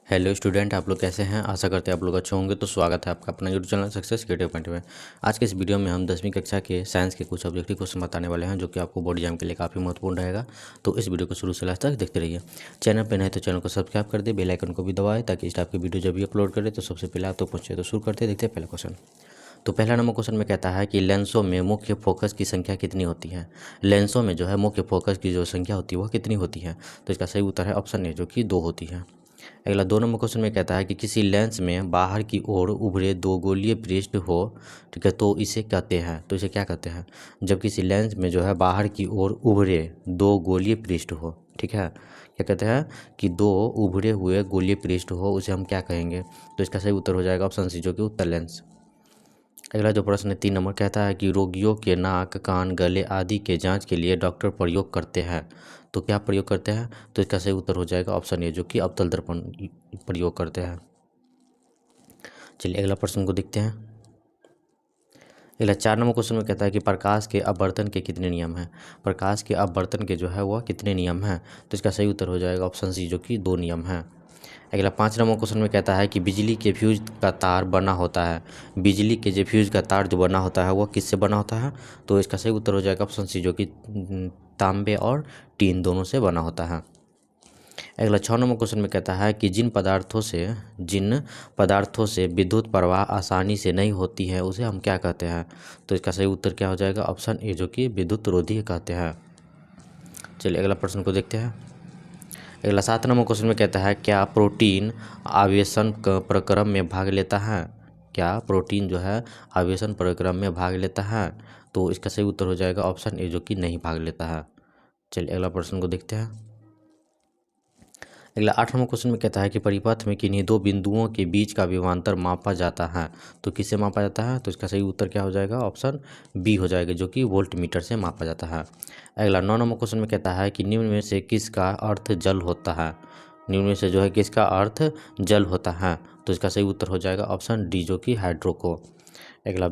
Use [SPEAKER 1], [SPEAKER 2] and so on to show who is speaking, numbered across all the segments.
[SPEAKER 1] Hello student, आप लोग कैसे हैं। आशा करते हैं आप लोग अच्छे होंगे। तो स्वागत है आपका अपना YouTube channel success creative point में। आज के इस वीडियो में हम 10वीं कक्षा के साइंस के कुछ ऑब्जेक्टिव क्वेश्चन बताने वाले हैं जो कि आपको बोर्ड एग्जाम के लिए काफ़ी महत्वपूर्ण रहेगा। तो इस वीडियो को शुरू से लास्ट तक देखते रहिए। चैनल पर नहीं तो चैनल को सब्सक्राइब कर दे, बेल आइकन को भी दबाएं ताकि इस टाइप की वीडियो जब भी अपलोड करें तो सबसे पहले आप तो पहुँचे। तो शुरू करते देखते हैं पहला क्वेश्चन। तो पहला नंबर क्वेश्चन में कहता है कि लेंसों में मुख्य फोकस की संख्या कितनी होती है। लेंसों में जो है मुख्य फोकस की जो संख्या होती है वह कितनी होती है। तो इसका सही उत्तर है ऑप्शन ए जो कि 2 होती है। अगला 2 नंबर क्वेश्चन में कहता है कि किसी लेंस में बाहर की ओर उभरे 2 गोलीय पृष्ठ हो, ठीक है, तो इसे कहते हैं। तो इसे क्या कहते हैं। जब किसी लेंस में जो है बाहर की ओर उभरे 2 गोलीय पृष्ठ हो, ठीक है, क्या कहते हैं कि 2 उभरे हुए गोलीय पृष्ठ हो, उसे हम क्या कहेंगे। तो इसका सही उत्तर हो जाएगा ऑप्शन सी जो कि उत्तर लेंस। अगला जो प्रश्न है 3 नंबर कहता है कि रोगियों के नाक, कान, गले आदि के जांच के लिए डॉक्टर प्रयोग करते हैं। तो क्या प्रयोग करते हैं। तो इसका सही उत्तर हो जाएगा ऑप्शन ए जो कि अवतल दर्पण प्रयोग करते हैं। चलिए अगला प्रश्न को देखते हैं। अगला 4 नंबर क्वेश्चन में कहता है कि प्रकाश के अपवर्तन के कितने नियम हैं। प्रकाश के अपवर्तन के जो है वह कितने नियम हैं। तो इसका सही उत्तर हो जाएगा ऑप्शन सी जो कि 2 नियम हैं। अगला 5 नंबर क्वेश्चन में कहता है कि बिजली के फ्यूज का तार बना होता है। बिजली के जो फ्यूज का तार जो बना होता है वह किससे बना होता है। तो इसका सही उत्तर हो जाएगा ऑप्शन सी जो कि तांबे और टीन दोनों से बना होता है। अगला 6 नंबर क्वेश्चन में कहता है कि जिन पदार्थों से विद्युत प्रवाह आसानी से नहीं होती है उसे हम क्या कहते हैं। तो इसका सही उत्तर क्या हो जाएगा ऑप्शन ए जो कि विद्युत रोधी कहते हैं। चलिए अगला प्रश्न को देखते हैं। अगला 7 नंबर क्वेश्चन में कहता है क्या प्रोटीन आवेशन प्रक्रम में भाग लेता है। क्या प्रोटीन जो है आवेशन प्रक्रम में भाग लेता है। तो इसका सही उत्तर हो जाएगा ऑप्शन ए जो कि नहीं भाग लेता है। चलिए अगला प्रश्न को देखते हैं। अगला 8 नंबर क्वेश्चन में कहता है कि परिपथ में किन्हीं 2 बिंदुओं के बीच का विभवांतर मापा जाता है। तो किससे मापा जाता है। तो इसका सही उत्तर क्या हो जाएगा ऑप्शन बी हो जाएगा जो कि वोल्ट मीटर से मापा जाता है। अगला 9 नंबर क्वेश्चन में कहता है कि निम्न में से किसका अर्थ जल होता है। निम्न में से जो है किसका अर्थ जल होता है। तो इसका सही उत्तर हो जाएगा ऑप्शन डी जो कि हाइड्रो को। अगला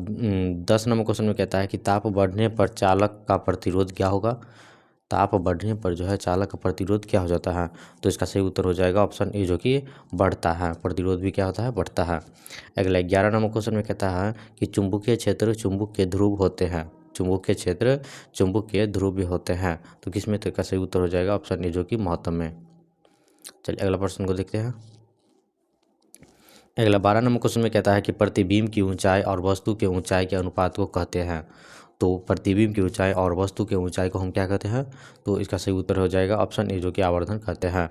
[SPEAKER 1] 10 नंबर क्वेश्चन में कहता है कि ताप बढ़ने पर चालक का प्रतिरोध क्या होगा। ताप बढ़ने पर जो है चालक का प्रतिरोध क्या हो जाता है। तो इसका सही उत्तर हो जाएगा ऑप्शन ए जो कि बढ़ता है। प्रतिरोध भी क्या होता है, बढ़ता है। अगला 11 नंबर क्वेश्चन में कहता है कि चुंबकीय क्षेत्र चुंबक के ध्रुव होते हैं। चुंबकीय क्षेत्र चुंबक के ध्रुव भी होते हैं। तो किसमें। तो इसका सही उत्तर हो जाएगा ऑप्शन ए जो कि महत्तम में। चलिए अगला प्रश्न को देखते हैं। अगला 12 नंबर क्वेश्चन में कहता है कि प्रतिबिंब की ऊंचाई और वस्तु के ऊंचाई के अनुपात को कहते हैं। तो प्रतिबिंब की ऊंचाई और वस्तु के ऊंचाई को हम क्या कहते हैं। तो इसका सही उत्तर हो जाएगा ऑप्शन ए जो कि आवर्धन कहते हैं।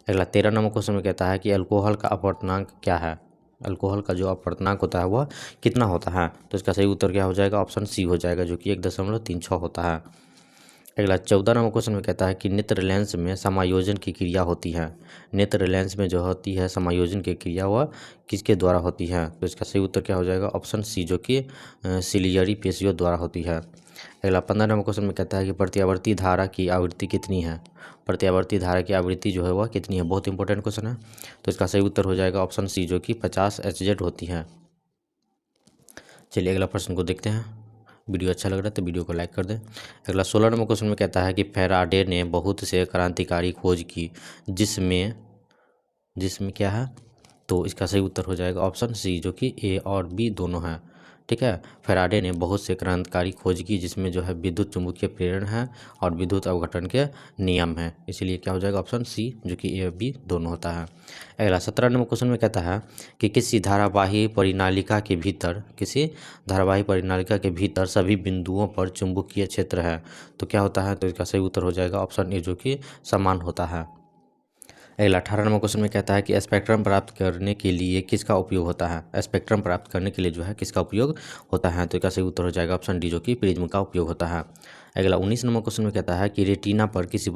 [SPEAKER 1] अगला 13 नंबर क्वेश्चन में कहता है कि अल्कोहल का अपवर्तनांक क्या है। अल्कोहल का जो अपवर्तनांक होता है वह कितना होता है। तो इसका सही उत्तर क्या हो जाएगा ऑप्शन सी हो जाएगा जो कि 1.36 होता है। अगला 14 नंबर क्वेश्चन में कहता है कि नेत्र लेंस में समायोजन की क्रिया होती है। नेत्र लेंस में जो होती है समायोजन की क्रिया वह किसके द्वारा होती है। तो इसका सही उत्तर क्या हो जाएगा ऑप्शन सी जो कि सिलियरी पेशियों द्वारा होती है। अगला 15 नंबर क्वेश्चन में कहता है कि प्रत्यावर्ती धारा की आवृत्ति कितनी है। प्रत्यावर्ती धारा की आवृत्ति जो है वह कितनी है। बहुत इंपॉर्टेंट क्वेश्चन है। तो इसका सही उत्तर हो जाएगा ऑप्शन सी जो कि 50 Hz होती है। चलिए अगला प्रश्न को देखते हैं। वीडियो अच्छा लग रहा है तो वीडियो को लाइक कर दें। अगला 16 नंबर क्वेश्चन में कहता है कि फैराडे ने बहुत से क्रांतिकारी खोज की जिसमें जिसमें क्या है। तो इसका सही उत्तर हो जाएगा ऑप्शन सी जो कि ए और बी दोनों हैं। ठीक है, फैराडे ने बहुत से क्रांतिकारी खोज की जिसमें जो है विद्युत चुम्बकीय प्रेरण है और विद्युत अवघटन के नियम है। इसीलिए क्या हो जाएगा ऑप्शन सी जो कि ए और बी दोनों होता है। अगला 17 नंबर क्वेश्चन में कहता है कि किसी धारावाही परिनालिका के भीतर सभी बिंदुओं पर चुंबकीय क्षेत्र है। तो क्या होता है। तो इसका सही उत्तर हो जाएगा ऑप्शन ए जो कि समान होता है। अगला 18 नंबर क्वेश्चन में कहता है कि स्पेक्ट्रम प्राप्त करने के लिए किसका उपयोग होता है। स्पेक्ट्रम प्राप्त करने के लिए जो है किसका उपयोग होता है। तो इसका सही उत्तर हो जाएगा ऑप्शन डी जो कि प्रिज्म का उपयोग होता है। अगला 19 नंबर क्वेश्चन में कहता है कि रेटिना पर किसी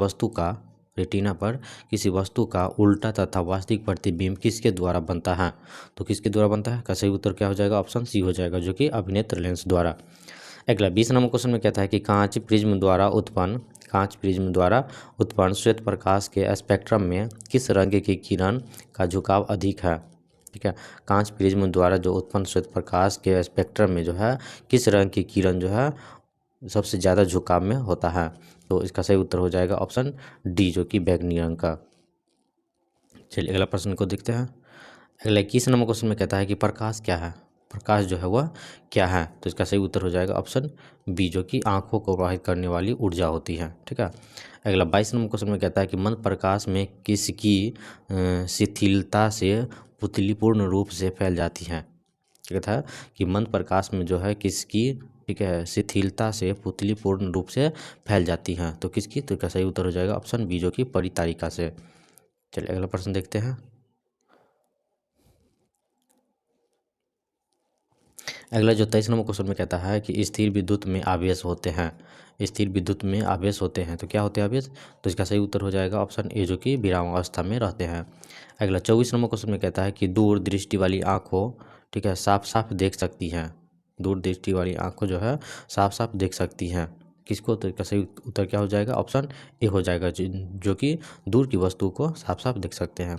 [SPEAKER 1] वस्तु का उल्टा तथा वास्तविक प्रतिबिंब किसके द्वारा बनता है। तो किसके द्वारा बनता है का सही उत्तर क्या हो जाएगा ऑप्शन सी हो जाएगा जो कि अभिनेत्र लेंस द्वारा। अगला 20 नंबर क्वेश्चन में कहता है कि कांच प्रिज्म द्वारा उत्पन्न श्वेत प्रकाश के स्पेक्ट्रम में किस रंग की किरण का झुकाव अधिक है। ठीक है, कांच प्रिज्म द्वारा जो उत्पन्न श्वेत प्रकाश के स्पेक्ट्रम में जो है किस रंग की किरण जो है सबसे ज़्यादा झुकाव में होता है। तो इसका सही उत्तर हो जाएगा ऑप्शन डी जो कि बैंगनी रंग का। चलिए अगला प्रश्न को देखते हैं। अगला 21 नंबर क्वेश्चन में कहता है कि प्रकाश क्या है। प्रकाश जो है वह क्या है, तो इसका सही उत्तर हो जाएगा ऑप्शन बी, जो कि आंखों को प्रभावित करने वाली ऊर्जा होती है। ठीक है। अगला 22 नंबर क्वेश्चन में कहता है कि मंद प्रकाश में किसकी शिथिलता से पुतली पूर्ण रूप से फैल जाती है। क्या था कि मंद प्रकाश में जो है किसकी, ठीक है, शिथिलता से पुतली पूर्ण रूप से फैल जाती है, तो किसकी, तो इसका सही उत्तर हो जाएगा ऑप्शन बी, जो कि परितारिका से। चलिए अगला प्रश्न देखते हैं। अगला जो 23 नंबर क्वेश्चन में कहता है कि स्थिर विद्युत में आवेश होते हैं। स्थिर विद्युत में आवेश होते हैं, तो क्या होते हैं आवेश, तो इसका सही उत्तर हो जाएगा ऑप्शन ए, जो कि विरामावस्था में रहते हैं। अगला 24 नंबर क्वेश्चन में कहता है कि दूर दृष्टि वाली आँखों, ठीक है, साफ साफ देख सकती हैं। दूर दृष्टि वाली आँखों जो है साफ साफ देख सकती हैं किसको, तो इसका सही उत्तर क्या हो जाएगा, ऑप्शन ए हो जाएगा, जो कि दूर की वस्तु को साफ साफ देख सकते हैं।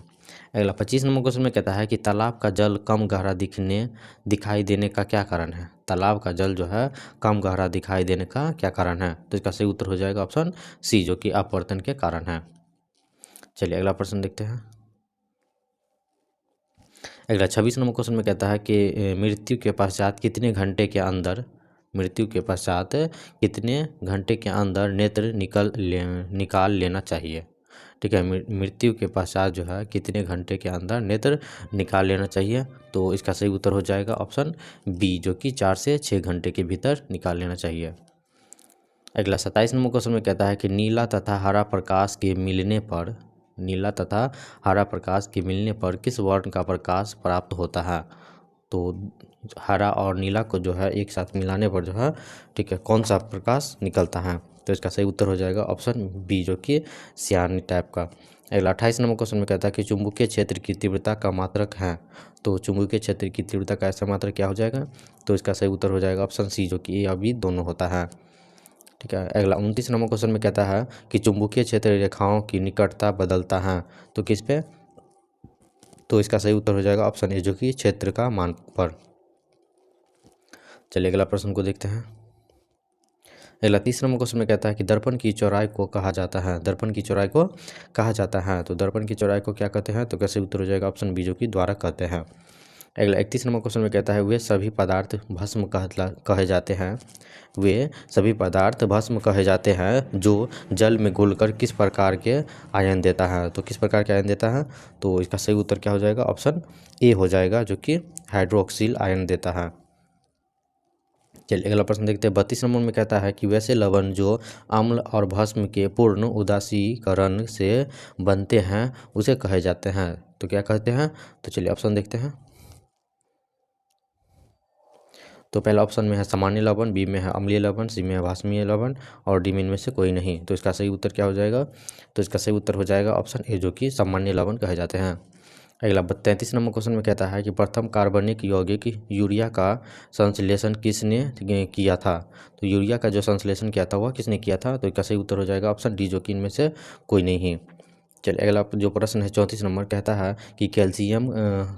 [SPEAKER 1] अगला 25 नंबर क्वेश्चन में कहता है कि तालाब का जल कम गहरा दिखाई देने का क्या कारण है। तालाब का जल जो है कम गहरा दिखाई देने का क्या कारण है, तो इसका सही उत्तर हो जाएगा ऑप्शन सी, जो कि अपवर्तन के कारण है। चलिए अगला प्रश्न देखते हैं। अगला 26 नंबर क्वेश्चन में कहता है कि मृत्यु के पश्चात कितने घंटे के अंदर, मृत्यु के पश्चात कितने घंटे के अंदर नेत्र निकाल लेना चाहिए। ठीक है, मृत्यु के पश्चात जो है कितने घंटे के अंदर नेत्र निकाल लेना चाहिए, तो इसका सही उत्तर हो जाएगा ऑप्शन बी, जो कि 4 से 6 घंटे के भीतर निकाल लेना चाहिए। अगला 27 नंबर क्वेश्चन में कहता है कि नीला तथा हरा प्रकाश के मिलने पर, नीला तथा हरा प्रकाश के मिलने पर किस वर्ण का प्रकाश प्राप्त होता है। तो हरा और नीला को जो है एक साथ मिलाने पर जो है, ठीक है, कौन सा प्रकाश निकलता है, तो इसका सही उत्तर हो जाएगा ऑप्शन बी, जो कि सियानी टाइप का। अगला 28 नंबर क्वेश्चन में कहता है कि चुंबकीय क्षेत्र की तीव्रता का मात्रक है। तो चुंबकीय क्षेत्र की तीव्रता का ऐसा मात्रक क्या हो जाएगा, तो इसका सही उत्तर हो जाएगा ऑप्शन सी, जो कि ए या बी दोनों होता है। ठीक है। अगला 29 नंबर क्वेश्चन में कहता है कि चुंबकीय क्षेत्र रेखाओं की निकटता बदलता है, तो किस पे, तो इसका सही उत्तर हो जाएगा ऑप्शन ए, जो कि क्षेत्र का मान पर। चलिए अगला प्रश्न को देखते हैं। अगला 30 नंबर क्वेश्चन में कहता है कि दर्पण की चौड़ाई को कहा जाता है। दर्पण की चौड़ाई को कहा जाता है, तो दर्पण की चौड़ाई को क्या कहते हैं, तो कैसे उत्तर हो जाएगा ऑप्शन बी, जो कि द्वारक कहते हैं। अगला 31 नंबर क्वेश्चन में कहता है वे सभी पदार्थ भस्म कहे जाते हैं। वे सभी पदार्थ भस्म कहे जाते हैं जो जल में घुलकर किस प्रकार के आयन देता है, तो किस प्रकार के आयन देता है, तो इसका सही उत्तर क्या हो जाएगा, ऑप्शन ए हो जाएगा, जो कि हाइड्रोक्सिल आयन देता है। चलिए अगला प्रश्न देखते हैं। 32 नंबर में कहता है कि वैसे लवण जो अम्ल और भस्म के पूर्ण उदासीकरण से बनते हैं उसे कहे जाते हैं, तो क्या कहते हैं, तो चलिए ऑप्शन देखते हैं। तो पहला ऑप्शन में है सामान्य लवण, बी में है अम्लीय लवण, सी में है भस्मीय लवण और डी में इनमें से कोई नहीं, तो इसका सही उत्तर क्या हो जाएगा, तो इसका सही उत्तर हो जाएगा ऑप्शन ए, जो कि सामान्य लवण कहे जाते हैं। अगला 33 नंबर क्वेश्चन में कहता है कि प्रथम कार्बनिक यौगिक यूरिया का संश्लेषण किसने किया था। तो यूरिया का जो संश्लेषण किया था वह किसने किया था, तो इसका सही उत्तर हो जाएगा ऑप्शन डी, जो कि इनमें से कोई नहीं। चलिए अगला जो प्रश्न है 34 नंबर कहता है कि कैल्शियम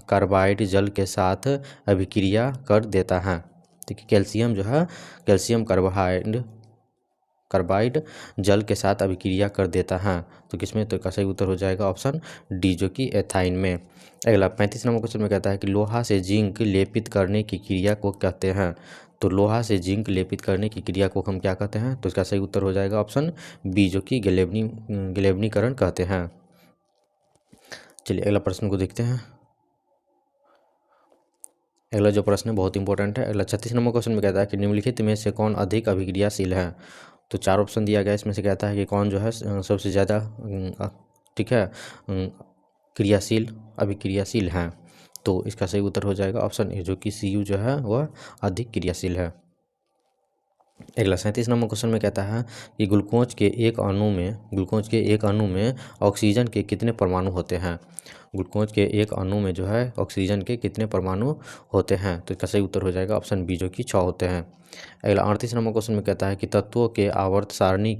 [SPEAKER 1] कार्बाइड जल के साथ अभिक्रिया कर देता है। देखिए कैल्शियम जो है, कैल्शियम कार्बाइड जल के साथ अभिक्रिया कर देता है, तो किसमें, तो इसका सही उत्तर हो जाएगा ऑप्शन डी, जो कि एथाइन में। अगला 35 नंबर क्वेश्चन में कहता है कि लोहा से जिंक लेपित करने की क्रिया को कहते हैं। तो लोहा से जिंक लेपित करने की क्रिया को हम क्या कहते हैं, तो इसका सही उत्तर हो जाएगा ऑप्शन बी, जो कि गैल्वेनीकरण कहते हैं। चलिए अगला प्रश्न को देखते हैं। अगला जो प्रश्न है बहुत इंपॉर्टेंट है। अगला 36 नंबर क्वेश्चन में कहता है कि निम्नलिखित में से कौन अधिक अभिक्रियाशील है। तो 4 ऑप्शन दिया गया, इसमें से कहता है कि कौन जो है सबसे ज़्यादा, ठीक है, क्रियाशील अभिक्रियाशील है, तो इसका सही उत्तर हो जाएगा ऑप्शन ए, जो कि Cu जो है वह अधिक क्रियाशील है। अगला 37 नंबर क्वेश्चन में कहता है कि ग्लूकोज के एक अणु में ऑक्सीजन के कितने परमाणु होते हैं। ग्लूकोज के एक अणु में जो है ऑक्सीजन के कितने परमाणु होते हैं, तो इसका सही उत्तर हो जाएगा ऑप्शन बी, जो कि 6 होते हैं। अगला 38 नंबर क्वेश्चन में कहता है कि तत्वों के आवर्त सारणी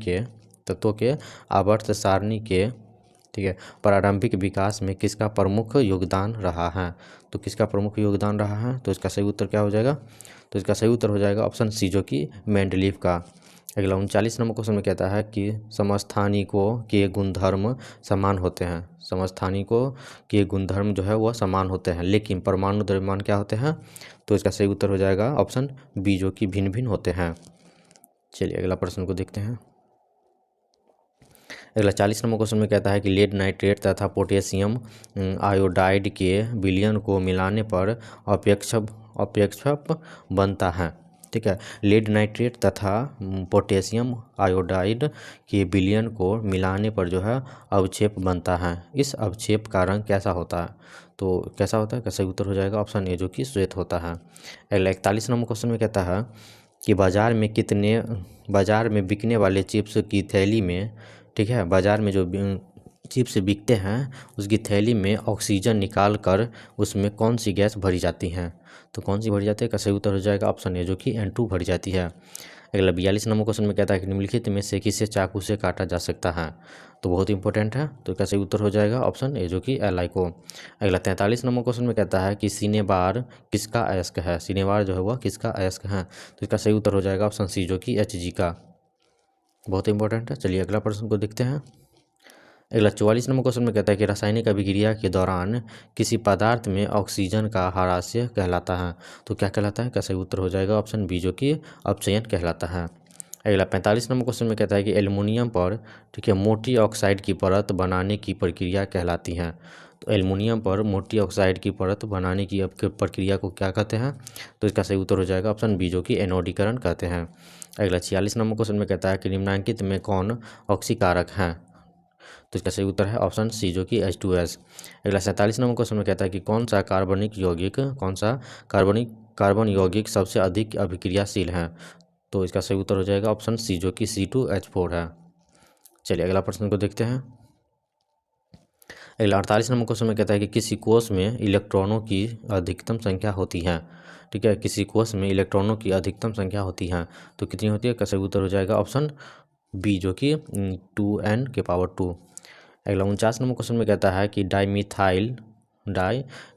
[SPEAKER 1] के, ठीक है, प्रारंभिक विकास में किसका प्रमुख योगदान रहा है। तो किसका प्रमुख योगदान रहा है, तो इसका सही उत्तर क्या हो जाएगा, तो इसका सही उत्तर हो जाएगा ऑप्शन सी, जो कि मेंडलीव का। अगला 39 नंबर क्वेश्चन में कहता है कि समस्थानिकों के गुणधर्म समान होते हैं। समस्थानिकों के गुणधर्म जो है वह समान होते हैं, लेकिन परमाणु द्रव्यमान क्या होते हैं? तो इसका सही उत्तर हो जाएगा ऑप्शन बी, जो कि भिन्न भिन्न होते हैं। चलिए अगला प्रश्न को देखते हैं। अगला 40 नंबर क्वेश्चन में कहता है कि लेड नाइट्रेट तथा पोटेशियम आयोडाइड के विलयन को मिलाने पर अपेक्षक बनता है। ठीक है, लेड नाइट्रेट तथा पोटेशियम आयोडाइड के विलयन को मिलाने पर जो है अवक्षेप बनता है। इस अवक्षेप का रंग कैसा होता है? तो कैसा होता है? कैसे उत्तर हो जाएगा ऑप्शन ए, जो कि श्वेत होता है। अगला 41 नंबर क्वेश्चन में कहता है कि बाजार में बिकने वाले चिप्स की थैली में, ठीक है, बाजार में जो चिप्स बिकते हैं उसकी थैली में ऑक्सीजन निकाल कर उसमें कौन सी गैस भरी जाती है? तो कौन सी भरी जाती है? का सही उत्तर हो जाएगा ऑप्शन ए, जो कि N2 भरी जाती है। अगला 42 नंबर क्वेश्चन में कहता है कि निम्नलिखित में से किसे चाकू से काटा जा सकता है? तो बहुत इंपॉर्टेंट है, तो इसका सही उत्तर हो जाएगा ऑप्शन ए, जो कि Li को। अगला 43 नंबर क्वेश्चन में कहता है कि सिनेबार किसका अयस्क है? सिनेबार जो है वह किसका अयस्क है? तो इसका सही उत्तर हो जाएगा ऑप्शन सी, जो कि Hg का। बहुत इंपॉर्टेंट है। चलिए अगला प्रश्न को देखते हैं। अगला 44 नंबर क्वेश्चन में कहता है कि रासायनिक अभिक्रिया के दौरान किसी पदार्थ में ऑक्सीजन का ह्रास्य कहलाता है। तो क्या कहलाता है? क्या सही उत्तर हो जाएगा ऑप्शन बी, जो कि अपचयन कहलाता है। अगला 45 नंबर क्वेश्चन में कहता है कि एल्युमिनियम पर, ठीक है, मोटी ऑक्साइड की परत बनाने की प्रक्रिया कहलाती है। तो एल्युमिनियम पर मोटी ऑक्साइड की परत बनाने की प्रक्रिया को क्या कहते हैं? तो इसका सही उत्तर हो जाएगा ऑप्शन बी, जो कि एनोडीकरण कहते हैं। अगला 46 नंबर क्वेश्चन में कहता है कि निम्नलिखित में कौन ऑक्सीकारक है? तो इसका सही उत्तर है ऑप्शन सी, जो कि H2S। अगला 47 नंबर क्वेश्चन में कहता है कि कौन सा कार्बन यौगिक सबसे अधिक अभिक्रियाशील है? तो इसका सही उत्तर हो जाएगा ऑप्शन सी, जो कि C2H4 है। चलिए अगला प्रश्न को देखते हैं। अगला 48 नंबर क्वेश्चन में कहता है कि किसी कोष में इलेक्ट्रॉनों की अधिकतम संख्या होती है। ठीक है, किसी कोष में इलेक्ट्रॉनों की अधिकतम संख्या होती है, तो कितनी होती है? का सही उत्तर हो जाएगा ऑप्शन बी, जो कि 2n⁻²। अगला 49 नंबर क्वेश्चन में कहता है कि डाई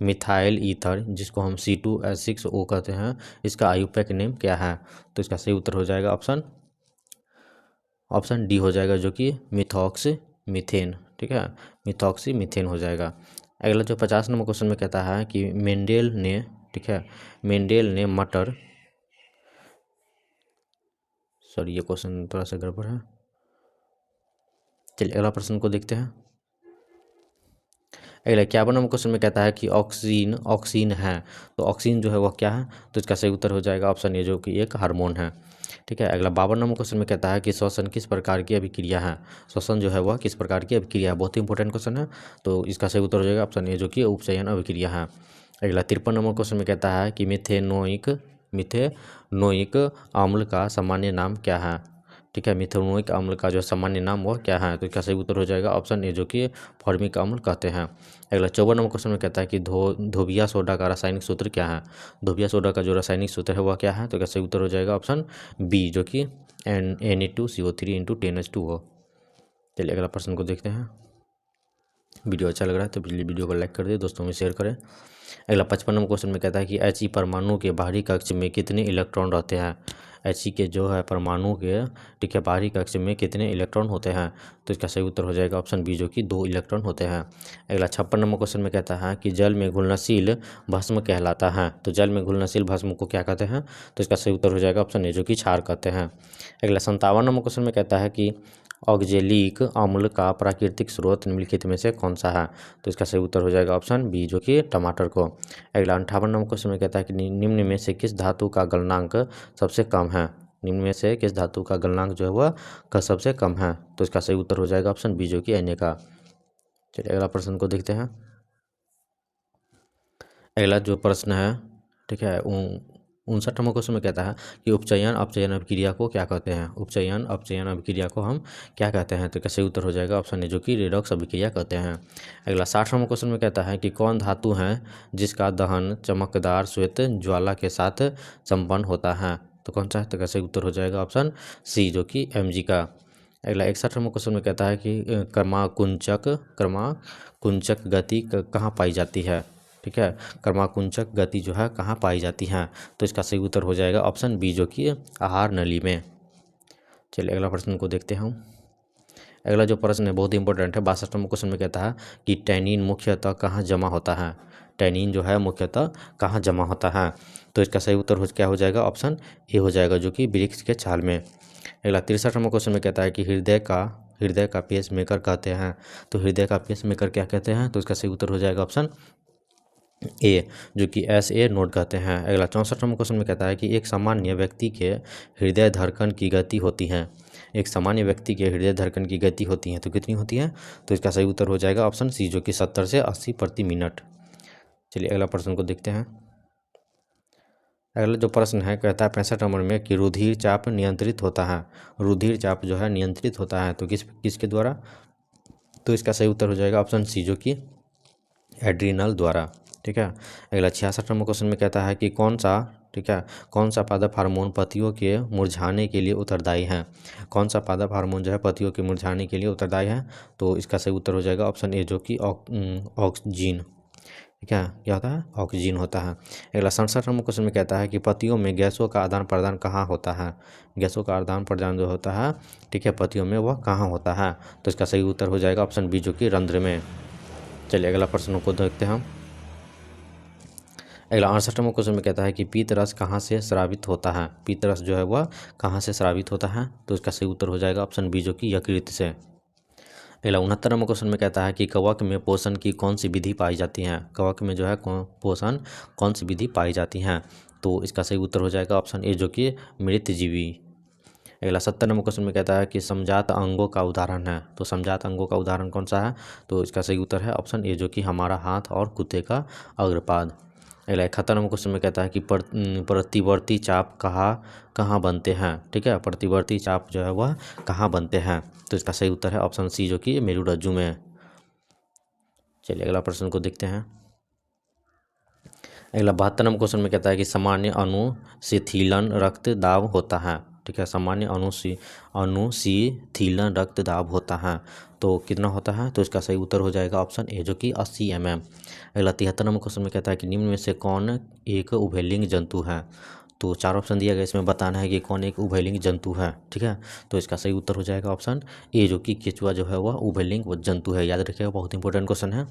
[SPEAKER 1] मिथाइल ईथर, जिसको हम C2H6O कहते हैं, इसका आयुपैक नेम क्या है? तो इसका सही उत्तर हो जाएगा ऑप्शन डी हो जाएगा, जो कि मिथॉक्सी-मीथेन। ठीक है, मिथॉक्सी-मीथेन हो जाएगा। अगला जो 50 नंबर क्वेश्चन में कहता है कि मेंडेल ने, ठीक है, मेंडेल ने मटर, सॉरी ये क्वेश्चन थोड़ा सा गड़बड़ है। चलिए अगला प्रश्न को देखते हैं। अगला 51 नंबर क्वेश्चन में कहता है कि ऑक्सीन है, तो ऑक्सीन जो है वह क्या है? तो इसका सही उत्तर हो जाएगा ऑप्शन ए, जो कि एक हार्मोन है। ठीक है, अगला 52 नंबर क्वेश्चन में कहता है कि श्वसन किस प्रकार की अभिक्रिया है? श्वसन जो है वह किस प्रकार की अभिक्रिया है? बहुत ही इंपॉर्टेंट क्वेश्चन है, तो इसका सही उत्तर हो जाएगा ऑप्शन ए, जो कि उपचयन अभिक्रिया है। अगला 53 नंबर क्वेश्चन में कहता है कि मिथेनोइक अम्ल का सामान्य नाम क्या है? ठीक है, मिथेनोइक अम्ल का जो सामान्य नाम वह क्या है? तो इसका सही उत्तर हो जाएगा ऑप्शन ए, जो कि फॉर्मिक अम्ल कहते हैं। अगला 54 नंबर क्वेश्चन में कहता है कि धोबिया सोडा का रासायनिक सूत्र क्या है? धोबिया सोडा का जो रासायनिक सूत्र है वह क्या है? तो इसका सही उत्तर हो जाएगा ऑप्शन बी, जो कि Na2CO3 × 10H2O। चलिए अगला प्रश्न को देखते हैं। वीडियो अच्छा लग रहा है तो प्लीज़ वीडियो को लाइक कर दे, दोस्तों में शेयर करें। अगला 55 नंबर क्वेश्चन में कहता है कि He परमाणु के बाहरी कक्ष में कितने इलेक्ट्रॉन रहते हैं? He के जो है परमाणु के, ठीक है, बाहरी कक्ष में कितने इलेक्ट्रॉन होते हैं? तो इसका सही उत्तर हो जाएगा ऑप्शन बी, जो कि 2 इलेक्ट्रॉन होते हैं। अगला 56 नंबर क्वेश्चन में कहता है कि जल में घुलनशील भस्म कहलाता है, तो जल में घुलनशील भस्म को क्या कहते हैं? तो इसका सही उत्तर हो जाएगा ऑप्शन ए, जो कि क्षार कहते हैं। अगला 57 नंबर क्वेश्चन में कहता है कि ऑक्जेलिक अम्ल का प्राकृतिक स्रोत निम्नलिखित में से कौन सा है? तो इसका सही उत्तर हो जाएगा ऑप्शन बी, जो कि टमाटर को। अगला 58 नंबर क्वेश्चन में कहता है कि निम्न में से किस धातु का गलनांक सबसे कम है? निम्न में से किस धातु का गलनांक जो है वह का सबसे कम है? तो इसका सही उत्तर हो जाएगा ऑप्शन बी, जो कि Na का। चलिए अगला प्रश्न को देखते हैं। अगला जो प्रश्न है, ठीक है, 59 नंबर क्वेश्चन में कहता है कि उपचयन अपचयन अभिक्रिया को क्या कहते हैं? उपचयन अपचयन अभिक्रिया को हम क्या कहते हैं? तो कैसे उत्तर हो जाएगा ऑप्शन ए, जो कि रेडॉक्स अभिक्रिया कहते हैं। अगला 60 नंबर क्वेश्चन में कहता है कि कौन धातु है जिसका दहन चमकदार श्वेत ज्वाला के साथ संपन्न होता है? तो कौन सा है? तो कैसे उत्तर हो जाएगा ऑप्शन सी, जो कि Mg का। अगला 61 नंबर क्वेश्चन में कहता है कि कर्माकुंचक गति कहाँ पाई जाती है? ठीक है, कर्माकुंचक गति जो है कहाँ पाई जाती है? तो इसका सही उत्तर हो जाएगा ऑप्शन बी, जो कि आहार नली में। चलिए अगला प्रश्न को देखते हैं हम। अगला जो प्रश्न है बहुत ही इंपॉर्टेंट है। 62 नंबर क्वेश्चन में कहता है कि टैनिन मुख्यतः कहाँ जमा होता है। टैनिन जो है मुख्यतः कहाँ जमा होता है। तो इसका सही उत्तर क्या हो जाएगा, ऑप्शन ए हो जाएगा, जो कि वृक्ष के छाल में। अगला 63 नंबर क्वेश्चन में कहता है कि हृदय का पेस मेकर कहते हैं। तो हृदय का पेस मेकर क्या कहते हैं। तो इसका सही उत्तर हो जाएगा ऑप्शन ए, जो कि SA नोड कहते हैं। अगला 64 नंबर क्वेश्चन में कहता है कि एक सामान्य व्यक्ति के हृदय धड़कन की गति होती है। एक सामान्य व्यक्ति के हृदय धड़कन की गति होती है तो कितनी होती है। तो इसका सही उत्तर हो जाएगा ऑप्शन सी, जो कि 70 से 80 प्रति मिनट। चलिए अगला प्रश्न को देखते हैं। अगला जो प्रश्न है कहता है 65 नंबर में कि रुधिर चाप नियंत्रित होता है। रुधिर चाप जो है नियंत्रित होता है तो किसके द्वारा। तो इसका सही उत्तर हो जाएगा ऑप्शन सी, जो कि एड्रीनल द्वारा। ठीक है। अगला 66 नंबर क्वेश्चन में कहता है कि कौन सा पादप हार्मोन पतियों के मुरझाने के लिए उत्तरदायी है। कौन सा पादप हार्मोन जो है पतियों के मुरझाने के लिए उत्तरदायी है। तो इसका सही उत्तर हो जाएगा ऑप्शन ए, जो कि ऑक्सीजन। ठीक है, क्या होता है, ऑक्सीजन होता है। अगला 67 नंबर क्वेश्चन में कहता है कि पतियों में गैसों का आदान प्रदान कहाँ होता है। गैसों का आदान प्रदान जो होता है, ठीक है, पतियों में वह कहाँ होता है। तो इसका सही उत्तर हो जाएगा ऑप्शन बी, जो कि रंध्र में। चलिए अगला प्रश्न को देखते हैं हम। अगला 68 नंबर क्वेश्चन में कहता है कि पीत रस कहाँ से स्रावित होता है। पीत रस जो है वह कहाँ से स्रावित होता है। तो इसका सही उत्तर हो जाएगा ऑप्शन बी, जो कि यकृत से। अगला 69 नंबर क्वेश्चन में कहता है कि कवक में पोषण की कौन सी विधि पाई जाती है। कवक में जो है पोषण कौन सी विधि पाई जाती है। तो इसका सही उत्तर हो जाएगा ऑप्शन ए, जो कि मृतजीवी। अगला 70 नंबर क्वेश्चन में कहता है कि समजात अंगों का उदाहरण है। तो समजात अंगों का उदाहरण कौन सा है। तो इसका सही उत्तर है ऑप्शन ए, जो कि हमारा हाथ और कुत्ते का अग्रपाद। अगला 71 नंबर क्वेश्चन में कहता है कि प्रतिवर्ती चाप कहाँ बनते हैं। ठीक है, प्रतिवर्ती चाप जो है वह कहाँ बनते हैं। तो इसका सही उत्तर है ऑप्शन सी, जो कि मेरुरज्जु में। चलिए अगला प्रश्न को देखते हैं। अगला 72 नंबर क्वेश्चन में कहता है कि सामान्य अनुशीथिलन रक्त दाब होता है। ठीक है, सामान्य अनुशीथिलन रक्त दाब होता है तो कितना होता है। तो इसका सही उत्तर हो जाएगा ऑप्शन ए, जो कि 80 mm। अगला 73 नंबर क्वेश्चन में कहता है कि निम्न में से कौन एक उभयलिंग जंतु है। तो 4 ऑप्शन दिया गया, इसमें बताना है कि कौन एक उभयलिंग जंतु है। ठीक है, तो इसका सही उत्तर हो जाएगा ऑप्शन ए, जो कि केचुआ जो है वह उभयलिंग जंतु है। याद रखिएगा, बहुत इंपॉर्टेंट क्वेश्चन है।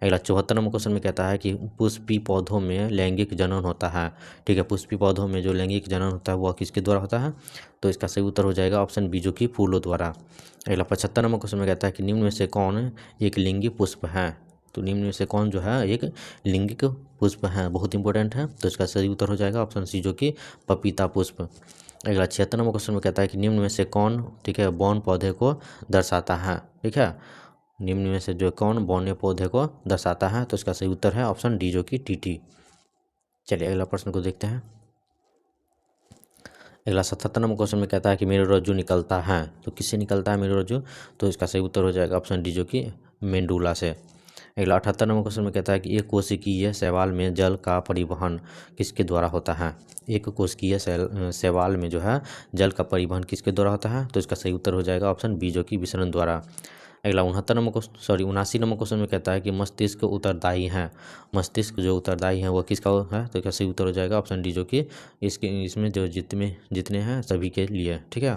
[SPEAKER 1] अगला 74 नंबर क्वेश्चन में कहता है कि पुष्पी पौधों में लैंगिक जनन होता है। ठीक है, पुष्पी पौधों में जो लैंगिक जनन होता है वह किसके द्वारा होता है। तो इसका सही उत्तर हो जाएगा ऑप्शन बी, जो कि फूलों द्वारा। अगला 75 नंबर क्वेश्चन में कहता है कि निम्न में से कौन एक लिंगी पुष्प है। तो निम्न में से कौन जो है एक लिंगिक पुष्प है, बहुत इंपॉर्टेंट है। तो इसका सही उत्तर हो जाएगा ऑप्शन सी, जो कि पपीता पुष्प। अगला 76 नंबर क्वेश्चन में कहता है कि निम्न में से कौन, ठीक है, बौन पौधे को दर्शाता है। ठीक है, निम्न में से जो कौन बौने पौधे को दर्शाता है। तो इसका सही उत्तर है ऑप्शन डी, जो कि टीटी। चलिए अगला प्रश्न को देखते हैं। अगला 77 नंबर क्वेश्चन में कहता है कि मेरुरज्जु निकलता है। तो किससे निकलता है मेरुरज्जु। तो इसका सही उत्तर हो जाएगा ऑप्शन डी, जो कि मेंडुला से। अगला 78 नंबर क्वेश्चन में कहता है कि एक कोशिकीय शैवाल में जल का परिवहन किसके द्वारा होता है। एक कोशिकीय शैवाल में जो है जल का परिवहन किसके द्वारा होता है। तो इसका सही उत्तर हो जाएगा ऑप्शन बी, जो कि विसरण द्वारा। अगला 79 नंबर क्वेश्चन में कहता है कि मस्तिष्क उत्तरदायी है। मस्तिष्क जो उत्तरदायी है वह किसका है। तो इसका सही उत्तर हो जाएगा ऑप्शन डी, जो कि इसमें जो जितने हैं सभी के लिए। ठीक है।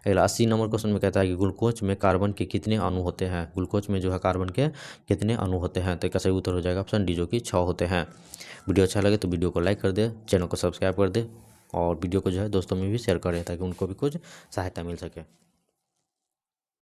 [SPEAKER 1] अगला 80 नंबर क्वेश्चन में कहता है कि ग्लूकोज में कार्बन के कितने अणु होते हैं। ग्लूकोज में जो है कार्बन के कितने अणु होते हैं। तो इसका सही उत्तर हो जाएगा ऑप्शन डी, जो कि 6 होते हैं। वीडियो अच्छा लगे तो वीडियो को लाइक कर दे, चैनल को सब्सक्राइब कर दे और वीडियो को जो है दोस्तों में भी शेयर करें ताकि उनको भी कुछ सहायता मिल सके।